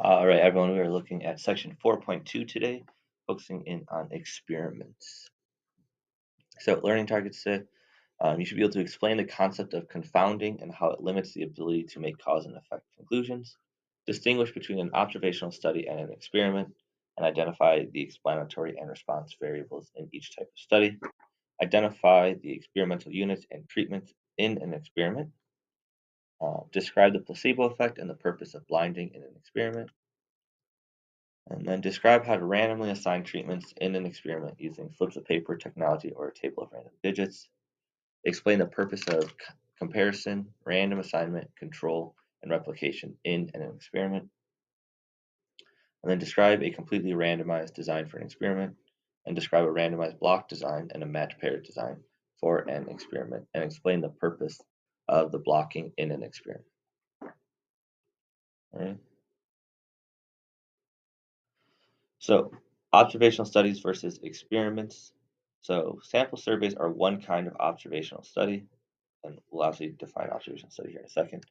All right, everyone, we are looking at section 4.2 today, focusing in on experiments. So, learning targets today, you should be able to explain the concept of confounding and how it limits the ability to make cause and effect conclusions, distinguish between an observational study and an experiment, and identify the explanatory and response variables in each type of study, identify the experimental units and treatments in an experiment, describe the placebo effect and the purpose of blinding in an experiment, and then describe how to randomly assign treatments in an experiment using flips of paper technology or a table of random digits. Explain the purpose of comparison, random assignment, control, and replication in an experiment. And then describe a completely randomized design for an experiment. And describe a randomized block design and a match pair design for an experiment. And explain the purpose of the blocking in an experiment. All right. So, observational studies versus experiments. So, sample surveys are one kind of observational study, and we'll actually define observational study here in a second.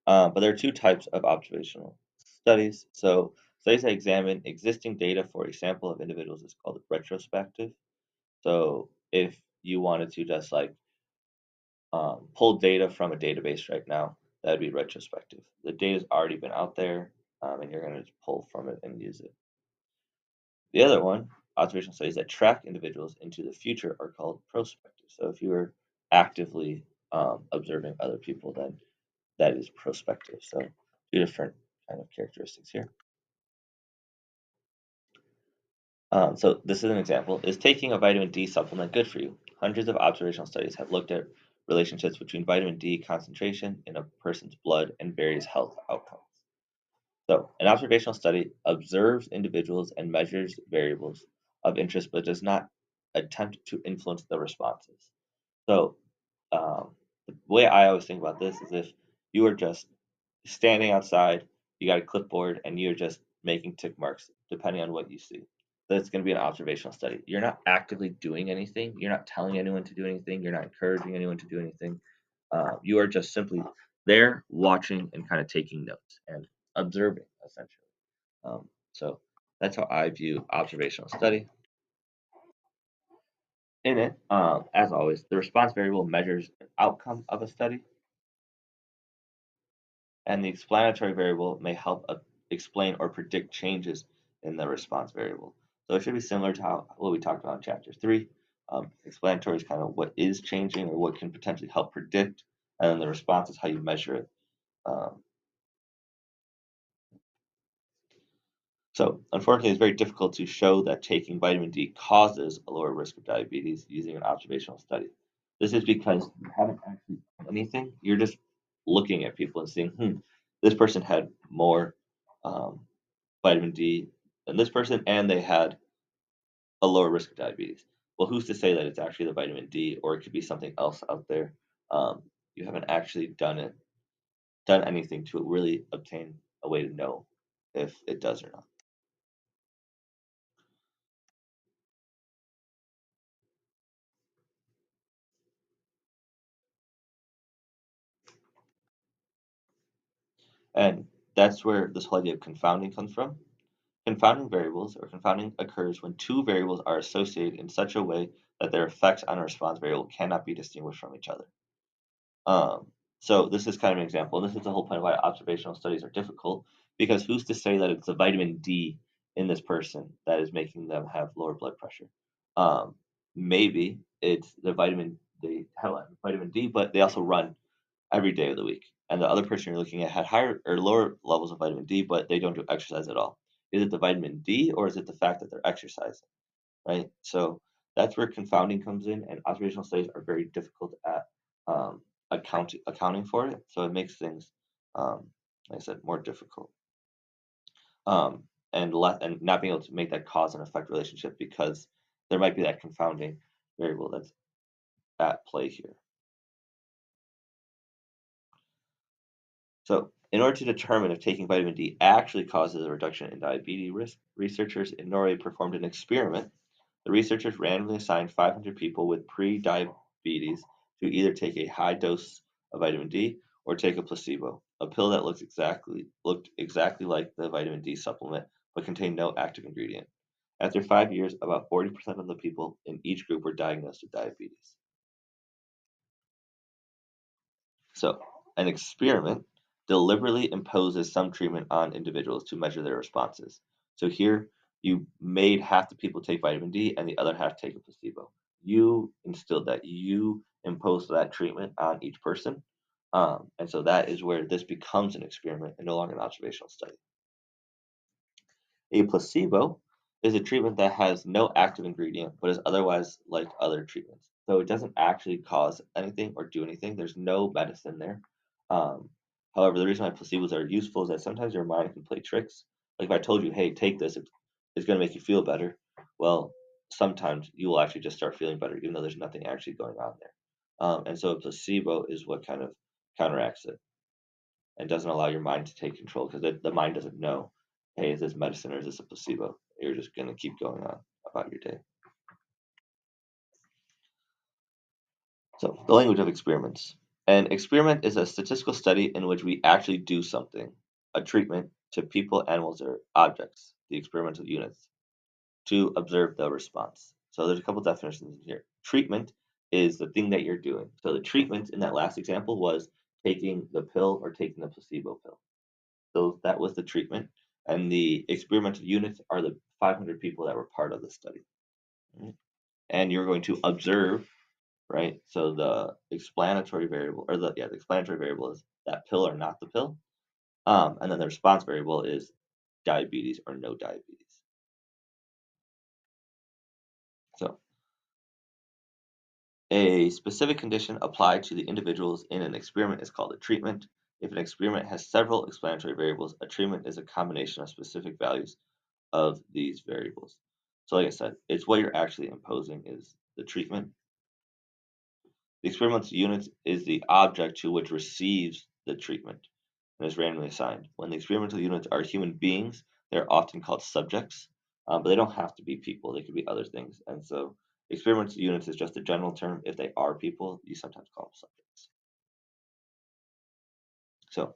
But there are two types of observational studies. So, studies that examine existing data for a sample of individuals is called retrospective. So, if you wanted to just like pull data from a database right now, that would be retrospective. The data's already been out there, and you're going to just pull from it and use it. The other one, observational studies that track individuals into the future, are called prospective. So if you are actively observing other people, then that is prospective. So two different kind of characteristics here. So this is an example. Is taking a vitamin D supplement good for you? Hundreds of observational studies have looked at relationships between vitamin D concentration in a person's blood and various health outcomes. So, an observational study observes individuals and measures variables of interest, but does not attempt to influence the responses. So, the way I always think about this is if you are just standing outside, you got a clipboard, and you're just making tick marks depending on what you see. That's going to be an observational study. You're not actively doing anything. You're not telling anyone to do anything. You're not encouraging anyone to do anything. You are just simply there watching and kind of taking notes and observing, essentially. So that's how I view observational study. In it, as always, the response variable measures an outcome of a study, and the explanatory variable may help explain or predict changes in the response variable. So it should be similar to what we talked about in chapter 3. Explanatory is kind of what is changing or what can potentially help predict, and then the response is how you measure it. Um, So, unfortunately, it's very difficult to show that taking vitamin D causes a lower risk of diabetes using an observational study. This is because you haven't actually done anything. You're just looking at people and seeing, this person had more um, vitamin D than this person, and they had a lower risk of diabetes. Well, who's to say that it's actually the vitamin D, or it could be something else out there? You haven't actually done anything to really obtain a way to know if it does or not. And that's where this whole idea of confounding comes from. Confounding variables or confounding occurs when two variables are associated in such a way that their effects on a response variable cannot be distinguished from each other. So this is kind of an example, and this is the whole point of why observational studies are difficult, because who's to say that it's the vitamin D in this person that is making them have lower blood pressure? Um, Maybe it's the they have vitamin D, but they also run every day of the week. And the other person you're looking at had higher or lower levels of vitamin D, but they don't do exercise at all. Is it the vitamin D or is it the fact that they're exercising? Right. So that's where confounding comes in, and observational studies are very difficult at accounting for it. So it makes things, like I said, more difficult. And not being able to make that cause and effect relationship because there might be that confounding variable that's at play here. So, in order to determine if taking vitamin D actually causes a reduction in diabetes risk, researchers in Norway performed an experiment. The researchers randomly assigned 500 people with pre-diabetes to either take a high dose of vitamin D or take a placebo. a pill that looked exactly like the vitamin D supplement, but contained no active ingredient. After 5 years, about 40% of the people in each group were diagnosed with diabetes. So, an experiment deliberately imposes some treatment on individuals to measure their responses. So, here you made half the people take vitamin D and the other half take a placebo. You instilled that, you imposed that treatment on each person. And so, that is where this becomes an experiment and no longer an observational study. A placebo is a treatment that has no active ingredient but is otherwise like other treatments. So it doesn't actually cause anything or do anything. There's no medicine there. Um, However, the reason why placebos are useful is that sometimes your mind can play tricks. Like if I told you, hey, take this, it's going to make you feel better. Well, sometimes you will actually just start feeling better, even though there's nothing actually going on there. And so a placebo is what kind of counteracts it and doesn't allow your mind to take control because the mind doesn't know, hey, is this medicine or is this a placebo? You're just going to keep going on about your day. So, the language of experiments. An experiment is a statistical study in which we actually do something, a treatment, to people, animals, or objects, the experimental units, to observe the response. So, there's a couple definitions in here. Treatment is the thing that you're doing. So, the treatment in that last example was taking the pill or taking the placebo pill. So that was the treatment, and the experimental units are the 500 people that were part of the study. Right? And you're going to observe, right? So the explanatory variable, or the explanatory variable is that pill or not the pill, and then the response variable is diabetes or no diabetes. So a specific condition applied to the individuals in an experiment is called a treatment. If an experiment has several explanatory variables, a treatment is a combination of specific values of these variables. So like I said, it's what you're actually imposing is the treatment. The experimental unit is the object to which receives the treatment and is randomly assigned. When the experimental units are human beings, they're often called subjects, but they don't have to be people. They could be other things. And so experimental units is just a general term. If they are people, you sometimes call them subjects. So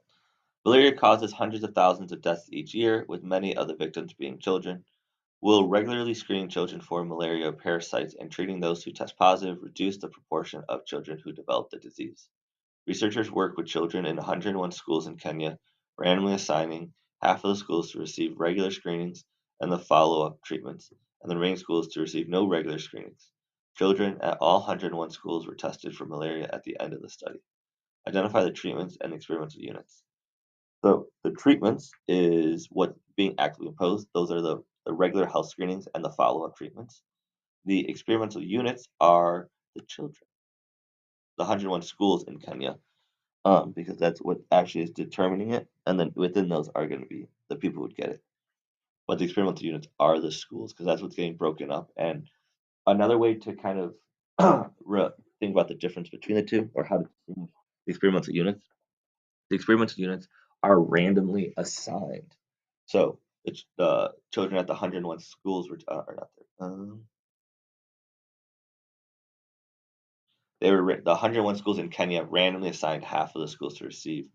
malaria causes hundreds of thousands of deaths each year, with many of the victims being children. Will regularly screening children for malaria parasites and treating those who test positive reduce the proportion of children who develop the disease? Researchers work with children in 101 schools in Kenya, randomly assigning half of the schools to receive regular screenings and the follow up treatments, and the remaining schools to receive no regular screenings. Children at all 101 schools were tested for malaria at the end of the study. Identify the treatments and experimental units. So the treatments is what being actively imposed. Those are the regular health screenings and the follow-up treatments. The experimental units are the children, the 101 schools in Kenya, because that's what actually is determining it. And then within those are going to be the people who would get it. But the experimental units are the schools because that's what's getting broken up. And another way to kind of think about the difference between the two or how to distinguish the experimental units. The experimental units are randomly assigned. So it's the children at the 101 schools were are not there. They were the 101 schools in Kenya randomly assigned half of the schools to receive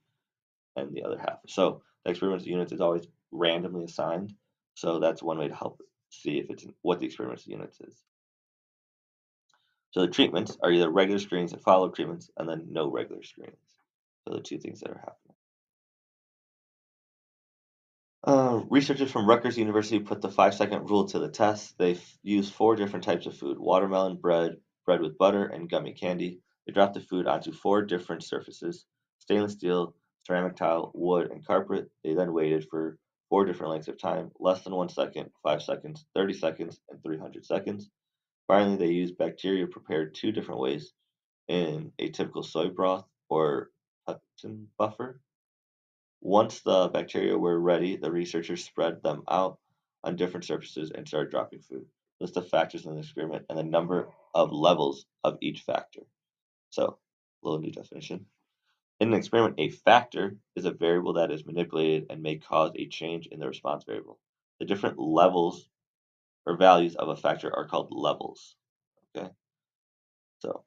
and the other half. So the experimental units is always randomly assigned. So that's one way to help see if it's what the experimental units is. So the treatments are either regular screenings and follow-up treatments, and then no regular screenings. So the two things that are happening. Researchers from Rutgers University put the 5-second rule to the test. They used 4 different types of food: watermelon, bread with butter, and gummy candy. They dropped the food onto 4 different surfaces: stainless steel, ceramic tile, wood, and carpet. They then waited for 4 different lengths of time: less than 1 second, 5 seconds, 30 seconds, and 300 seconds. Finally, they used bacteria prepared 2 different ways in a typical soy broth or pepsin buffer. Once the bacteria were ready, the researchers spread them out on different surfaces and started dropping food. List the factors in the experiment and the number of levels of each factor. So, a little new definition. In an experiment, a factor is a variable that is manipulated and may cause a change in the response variable. The different levels or values of a factor are called levels. Okay, so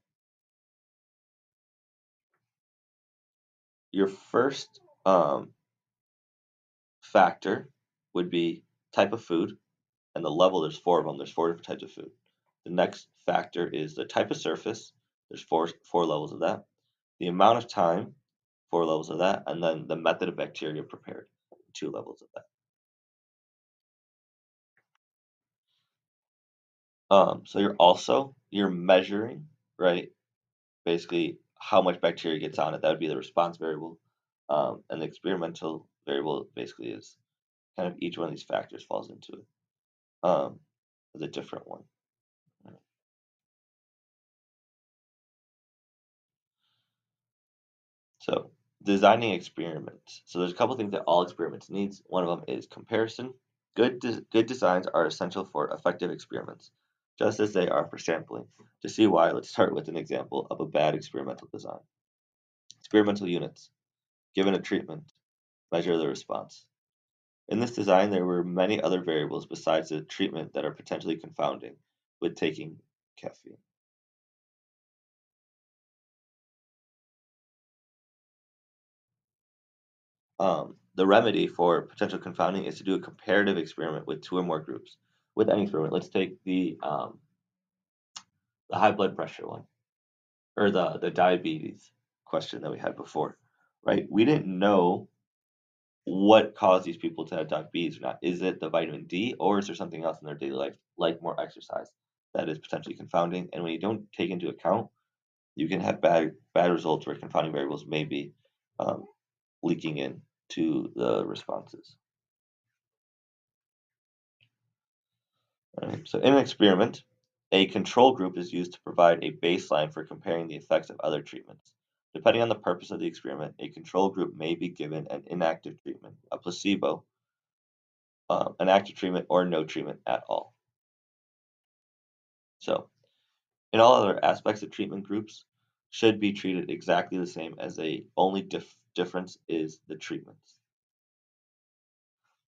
your first Um, factor would be type of food, and the level, there's four of them. There's four different types of food. The next factor is the type of surface. There's four levels of that. The amount of time, four levels of that, and then the method of bacteria prepared, two levels of that. So you're measuring, right? Basically, how much bacteria gets on it. That would be the response variable, and the experimental variable basically is kind of each one of these factors falls into it. Is a different one. So designing experiments. So there's a couple things that all experiments needs. One of them is comparison. Good designs are essential for effective experiments, just as they are for sampling. To see why, let's start with an example of a bad experimental design. Experimental units. Given a treatment, measure the response. In this design, there were many other variables besides the treatment that are potentially confounding with taking caffeine. The remedy for potential confounding is to do a comparative experiment with two or more groups. With any experiment, let's take the high blood pressure one, or the diabetes question that we had before, right? We didn't know what caused these people to have diabetes or not. Is it the vitamin D, or is there something else in their daily life, like more exercise, that is potentially confounding? And when you don't take into account, you can have bad results where confounding variables may be um, leaking in to the responses. Right? So in an experiment, a control group is used to provide a baseline for comparing the effects of other treatments. Depending on the purpose of the experiment, a control group may be given an inactive treatment, a placebo, an active treatment, or no treatment at all. So, in all other aspects, the treatment groups should be treated exactly the same, as the only difference is the treatments.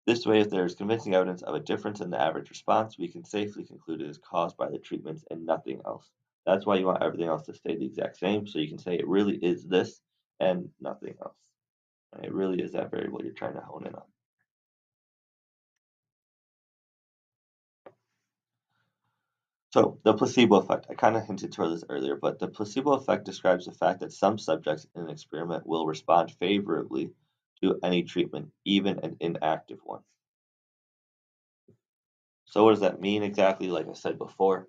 This way, if there is convincing evidence of a difference in the average response, we can safely conclude it is caused by the treatments and nothing else. That's why you want everything else to stay the exact same, so you can say it really is this and nothing else. And it really is that variable you're trying to hone in on. So the placebo effect, I kind of hinted toward this earlier, but the placebo effect describes the fact that some subjects in an experiment will respond favorably to any treatment, even an inactive one. So what does that mean exactly? Like I said before,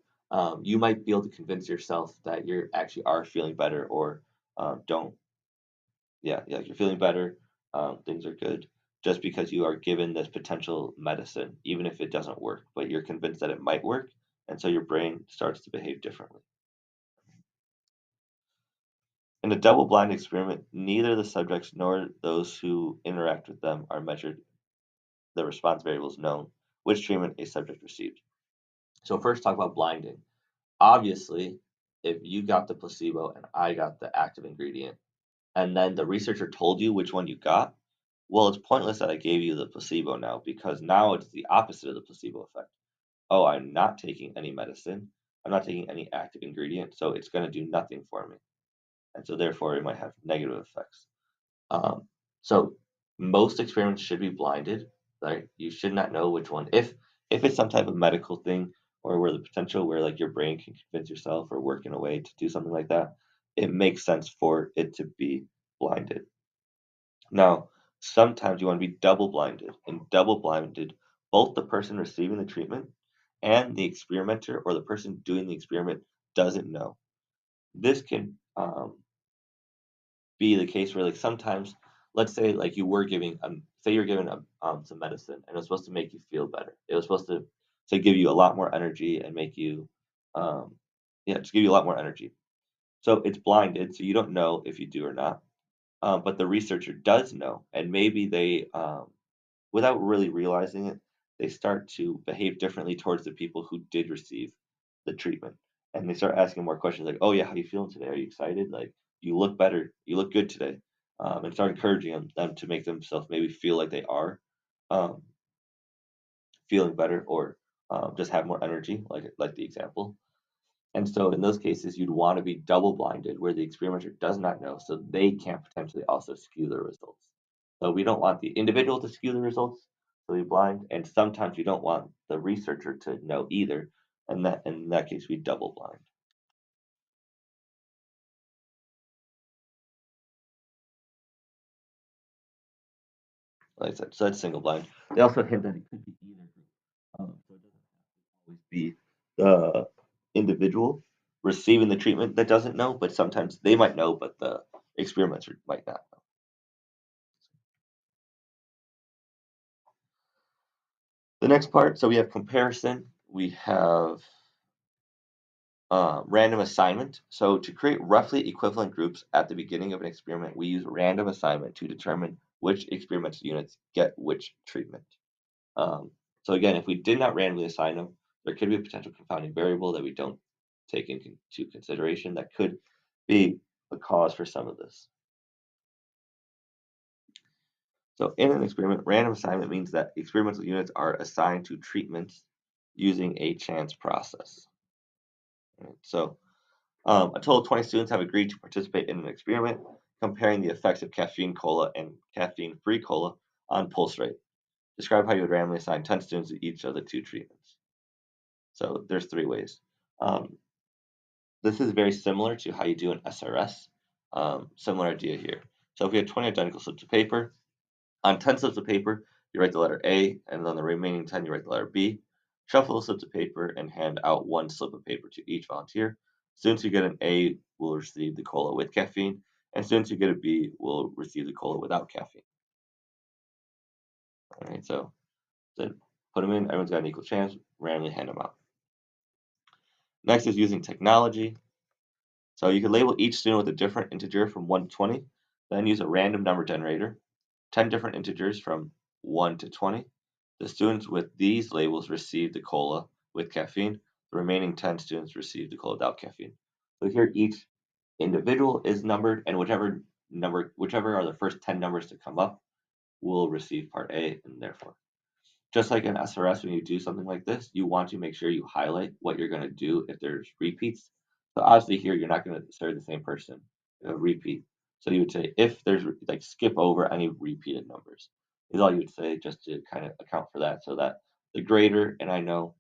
you might be able to convince yourself that you're actually are feeling better, or don't. Yeah, you're feeling better. Things are good, just because you are given this potential medicine, even if it doesn't work, but you're convinced that it might work, and so your brain starts to behave differently. In a double-blind experiment, neither the subjects nor those who interact with them are measured. The response variables known, which treatment a subject received. So first, talk about blinding. Obviously, if you got the placebo and I got the active ingredient, and then the researcher told you which one you got, well, it's pointless that I gave you the placebo now, because now it's the opposite of the placebo effect. Oh, I'm not taking any medicine. I'm not taking any active ingredient, so it's going to do nothing for me. And so therefore it might have negative effects. Um, so most experiments should be blinded, right? You should not know which one. If it's some type of medical thing, or where the potential where like your brain can convince yourself or work in a way to do something like that, it makes sense for it to be blinded. Now, sometimes you want to be double blinded. And double blinded, both the person receiving the treatment and the experimenter, or the person doing the experiment, doesn't know. This can be the case where, like, sometimes, let's say like you were giving say you're given some medicine, and it was supposed to make you feel better. It was supposed to give you a lot more energy and make you um yeah, just give you a lot more energy. So it's blinded, so you don't know if you do or not. But the researcher does know, and maybe they without really realizing it, they start to behave differently towards the people who did receive the treatment. And they start asking more questions like, "Oh yeah, how you feeling today? Are you excited? Like, you look better. You look good today." And start encouraging them to make themselves maybe feel like they are um, feeling better, or just have more energy, like the example. And so in those cases, you'd want to be double blinded, where the experimenter does not know, so they can't potentially also skew the results. So we don't want the individual to skew the results, so we blind, and sometimes we don't want the researcher to know either, and that in that case we double blind. Like I said, so that's single blind. They also hint that it could be either group, so it doesn't always be the individual receiving the treatment that doesn't know, but sometimes they might know, but the experimenter might not know. The next part, so we have comparison, we have random assignment. So to create roughly equivalent groups at the beginning of an experiment, we use random assignment to determine which experimental units get which treatment. Um, so again, if we did not randomly assign them, there could be a potential confounding variable that we don't take into consideration that could be a cause for some of this. So in an experiment, random assignment means that experimental units are assigned to treatments using a chance process. Right? So a total of 20 students have agreed to participate in an experiment comparing the effects of caffeine cola and caffeine-free cola on pulse rate. Describe how you would randomly assign 10 students to each of the two treatments. So there's three ways. Um, this is very similar to how you do an SRS. Similar idea here. So if we have 20 identical slips of paper, on 10 slips of paper, you write the letter A, and on the remaining 10, you write the letter B. Shuffle the slips of paper and hand out one slip of paper to each volunteer. Students who get an A will receive the cola with caffeine, and students who get a B will receive the cola without caffeine. All right, so then put them in, everyone's got an equal chance, randomly hand them out. Next is using technology. So you can label each student with a different integer from 1 to 20, then use a random number generator, 10 different integers from 1 to 20. The students with these labels receive the cola with caffeine. The remaining 10 students receive the cola without caffeine. So here each individual is numbered, and whichever are the first 10 numbers to come up will receive part A, and therefore just like in SRS, when you do something like this, you want to make sure you highlight what you're going to do if there's repeats. So obviously here, you're not going to serve the same person repeat. So you would say if there's like skip over any repeated numbers is all you would say just to kind of account for that so that the grader and I know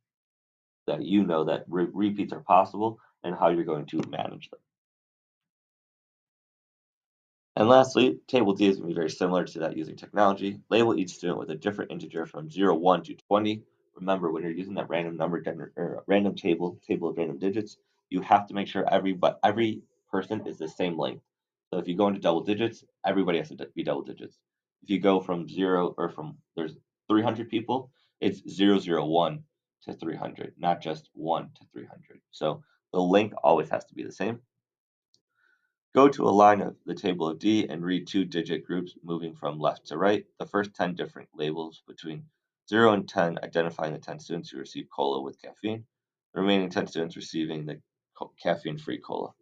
that you know that repeats are possible and how you're going to manage them. And lastly, table D is going to be very similar to that using technology. Label each student with a different integer from 0, 1 to 20. Remember, when you're using that random number or random table of random digits, you have to make sure every person is the same length. So if you go into double digits, everybody has to be double digits. If you go from 0 or from there's 300 people, it's 001 to 300, not just 1 to 300. So the length always has to be the same. Go to a line of the table of D and read two-digit groups moving from left to right. The first 10 different labels between 0 and 10 identifying the 10 students who receive cola with caffeine, the remaining 10 students receiving the caffeine-free cola.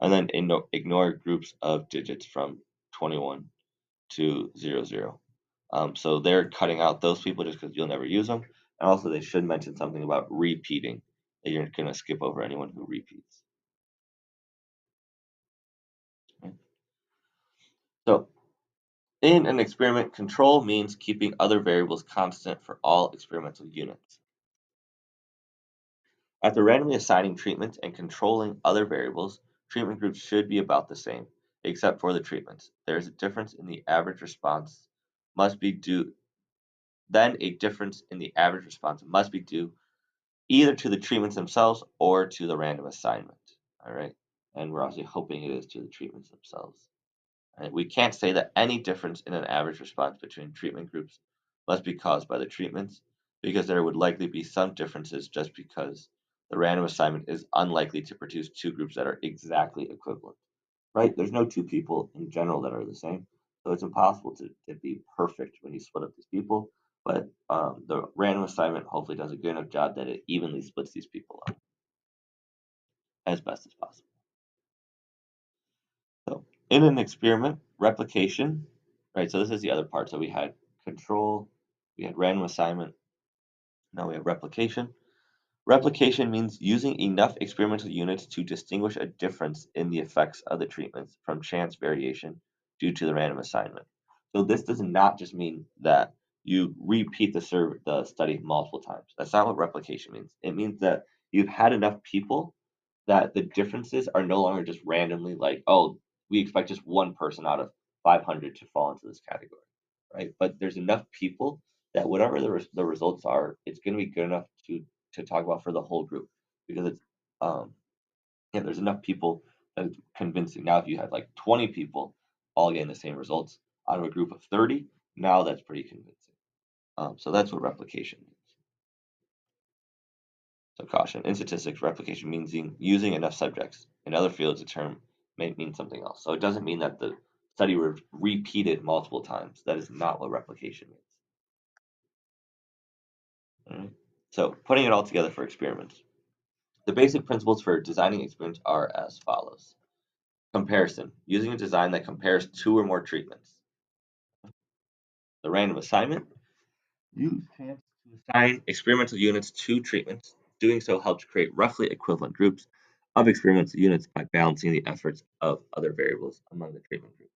And then ignore groups of digits from 21 to 00. So they're cutting out those people just because you'll never use them. And also they should mention something about repeating, that you're going to skip over anyone who repeats. Okay. So in an experiment, control means keeping other variables constant for all experimental units. After randomly assigning treatments and controlling other variables, treatment groups should be about the same, except for the treatments. There is a difference in the average response must be due then a difference in the average response must be due either to the treatments themselves or to the random assignment. All right. And we're obviously hoping it is to the treatments themselves. Right? We can't say that any difference in an average response between treatment groups must be caused by the treatments, because there would likely be some differences just because the random assignment is unlikely to produce two groups that are exactly equivalent. Right? There's no two people in general that are the same. So it's impossible to be perfect when you split up these people. But the random assignment hopefully does a good enough job that it evenly splits these people up as best as possible. So in an experiment, replication, right? So this is the other part. So we had control, we had random assignment, now we have replication. Replication means using enough experimental units to distinguish a difference in the effects of the treatments from chance variation due to the random assignment. So this does not just mean that you repeat the study multiple times. That's not what replication means. It means that you've had enough people that the differences are no longer just randomly like, oh, we expect just one person out of 500 to fall into this category, right? But there's enough people that whatever the results are, it's going to be good enough to talk about for the whole group because it's um yeah, there's enough people that it's convincing. Now, if you had like 20 people all getting the same results out of a group of 30, now that's pretty convincing. So that's what replication means. So caution, in statistics, replication means using enough subjects. In other fields, the term may mean something else. So it doesn't mean that the study was repeated multiple times. That is not what replication means. All right? So putting it all together for experiments. The basic principles for designing experiments are as follows. Comparison, using a design that compares two or more treatments. The random assignment, use chance to assign experimental units to treatments. Doing so helps create roughly equivalent groups of experimental units by balancing the efforts of other variables among the treatment group.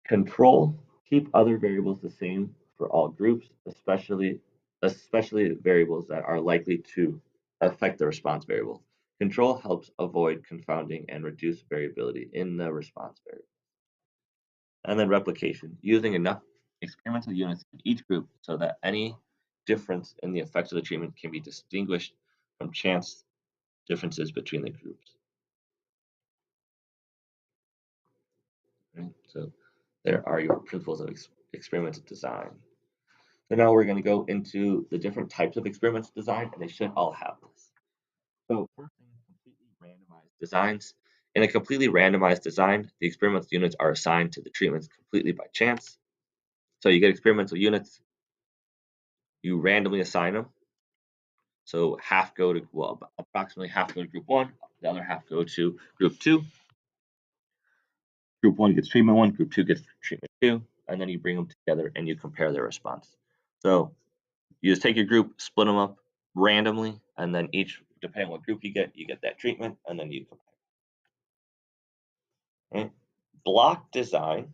Control, keep other variables the same for all groups, especially variables that are likely to affect the response variable. Control helps avoid confounding and reduce variability in the response variable. And then replication, using enough experimental units in each group so that any difference in the effects of the treatment can be distinguished from chance differences between the groups. Right? So there are your principles of experimental design. So now we're going to go into the different types of experimental design, and they should all have this. So first thing is completely randomized designs. In a completely randomized design, the experimental units are assigned to the treatments completely by chance. So you get experimental units, you randomly assign them. So half go to, well, approximately half go to group one, the other half go to group two. Group one gets treatment one, group two gets treatment two, and then you bring them together and you compare their response. So you just take your group, split them up randomly, and then each, depending on what group you get that treatment, and then you compare. Right? Block design.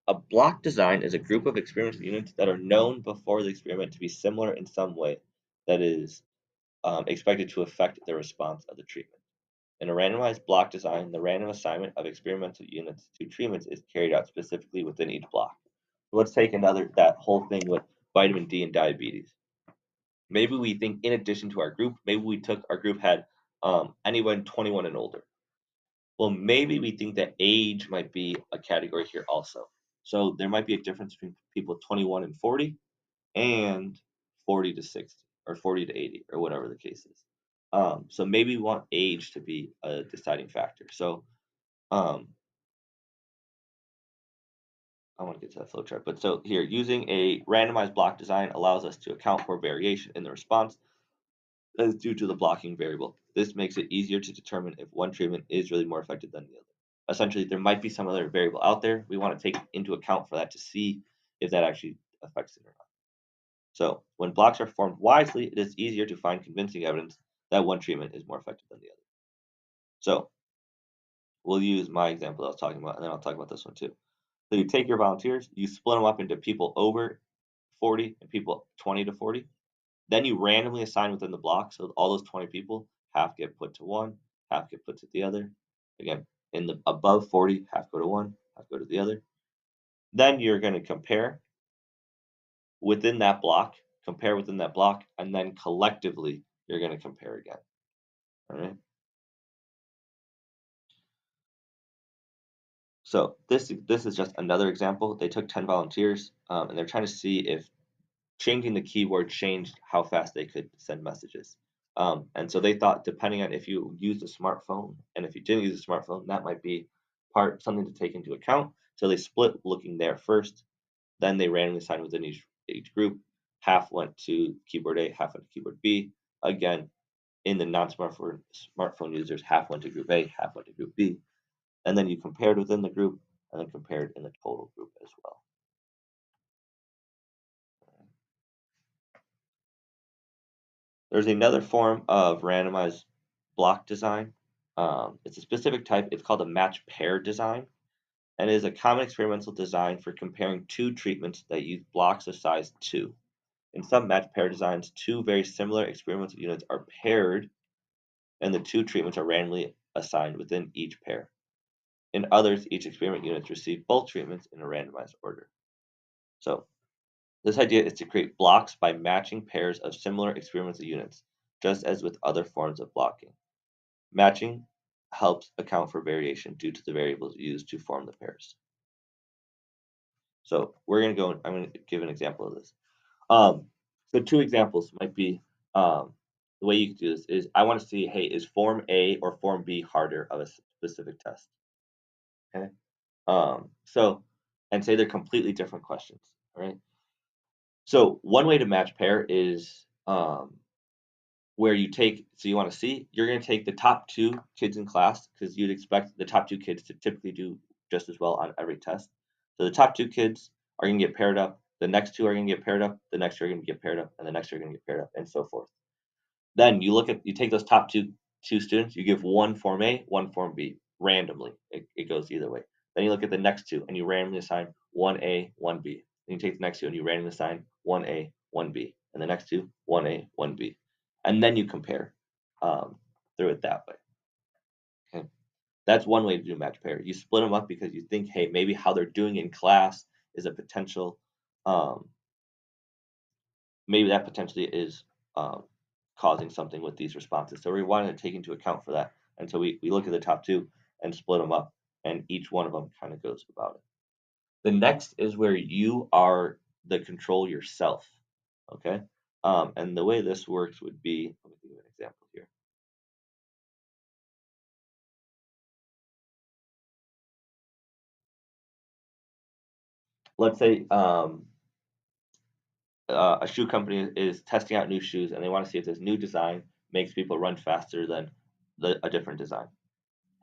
A block design is a group of experimental units that are known before the experiment to be similar in some way that is expected to affect the response of the treatment. In a randomized block design, the random assignment of experimental units to treatments is carried out specifically within each block. So let's take that whole thing with vitamin D and diabetes. Maybe we think in addition to our group, maybe we took our group had anyone 21 and older. Well, maybe we think that age might be a category here also. So there might be a difference between people 21 and 40 and 40 to 60 or 40 to 80 or whatever the case is. So maybe we want age to be a deciding factor. So um, I want to get to that flowchart. But so here, using a randomized block design allows us to account for variation in the response that is due to the blocking variable. This makes it easier to determine if one treatment is really more effective than the other. Essentially, there might be some other variable out there. We want to take into account for that to see if that actually affects it or not. So when blocks are formed wisely, it is easier to find convincing evidence that one treatment is more effective than the other. So we'll use my example I was talking about, and then I'll talk about this one too. So you take your volunteers, you split them up into people over 40 and people 20 to 40. Then you randomly assign within the block. So all those 20 people, half get put to one, half get put to the other. Again, in the above 40, half go to one, half go to the other. Then you're going to within that block, compare within that block, and then collectively you're going to compare again. All right. So this is just another example. They took 10 volunteers, and they're trying to see if changing the keyword changed how fast they could send messages. And so they thought, depending on if you used a smartphone and if you didn't use a smartphone, that might be something to take into account. So they split looking there first. Then they randomly assigned within each group. Half went to keyboard A, half went to keyboard B. Again, in the non-smartphone users, half went to group A, half went to group B. And then you compared within the group and then compared in the total group as well. There's another form of randomized block design. It's a specific type. It's called a match pair design. and is a common experimental design for comparing two treatments that use blocks of size 2. In some match pair designs, two very similar experimental units are paired and the two treatments are randomly assigned within each pair. In others, each experiment units receive both treatments in a randomized order. So, this idea is to create blocks by matching pairs of similar experimental units, just as with other forms of blocking. Matching helps account for variation due to the variables used to form the pairs. So we're going to go, I'm going to give an example of this. So two examples might be the way you could do this is I want to see, hey, is form A or form B harder of a specific test? Okay. So, and say they're completely different questions. All right. So one way to match pair is where you take, so you want to see, you're going to take the top two kids in class because you'd expect the top two kids to typically do just as well on every test. So the top two kids are going to get paired up. The next two are going to get paired up. The next two are going to get paired up, and the next two are going to get paired up, and so forth. Then you take those top two students, you give one form A, one form B randomly. It goes either way. Then you look at the next two and you randomly assign one A, one B. Then you take the next two and you randomly assign one A, one B, and the next two one A, one B, and then you compare um, through it that way. Okay, that's one way to do match pair. You split them up because you think, hey, maybe how they're doing in class is a potential um, maybe that potentially is um, causing something with these responses. So we wanted to take into account for that. And so we look at the top two and split them up, and each one of them kind of goes about it. The next is where you are the control yourself. Okay. And the way this works would be, let me give you an example here. Let's say a shoe company is testing out new shoes and they want to see if this new design makes people run faster than a different design.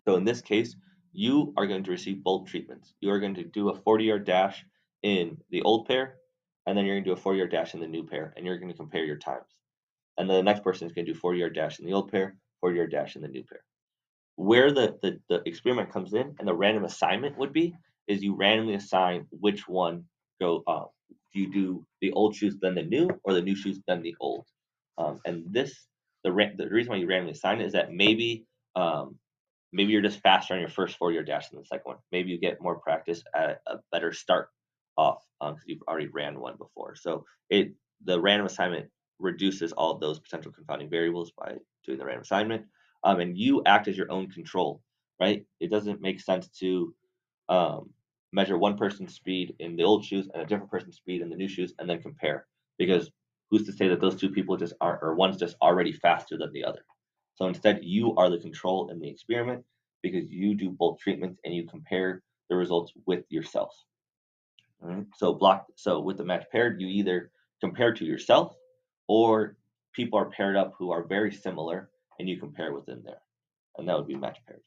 So in this case, you are going to receive both treatments. You are going to do a 40-yard dash in the old pair, and then you're going to do a 40-yard dash in the new pair, and you're going to compare your times. And then the next person is going to do 40-yard dash in the old pair, 40-yard dash in the new pair. Where the experiment comes in and the random assignment would be is you randomly assign which one go do you do the old shoes then the new or the new shoes then the old. And this the reason why you randomly assign it is that um, maybe you're just faster on your first 4-yard dash than the second one. Maybe you get more practice at a better start off because you've already ran one before. So the random assignment reduces all of those potential confounding variables by doing the random assignment, and you act as your own control, right? It doesn't make sense to um, measure one person's speed in the old shoes and a different person's speed in the new shoes and then compare because who's to say that those two people just aren't or one's just already faster than the other. So instead, you are the control in the experiment because you do both treatments and you compare the results with yourself. All right. So with the match paired, you either compare to yourself or people are paired up who are very similar and you compare within there. And that would be match paired.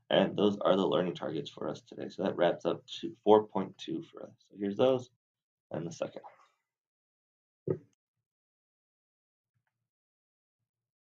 And those are the learning targets for us today. So that wraps up to 4.2 for us. So here's those and the second.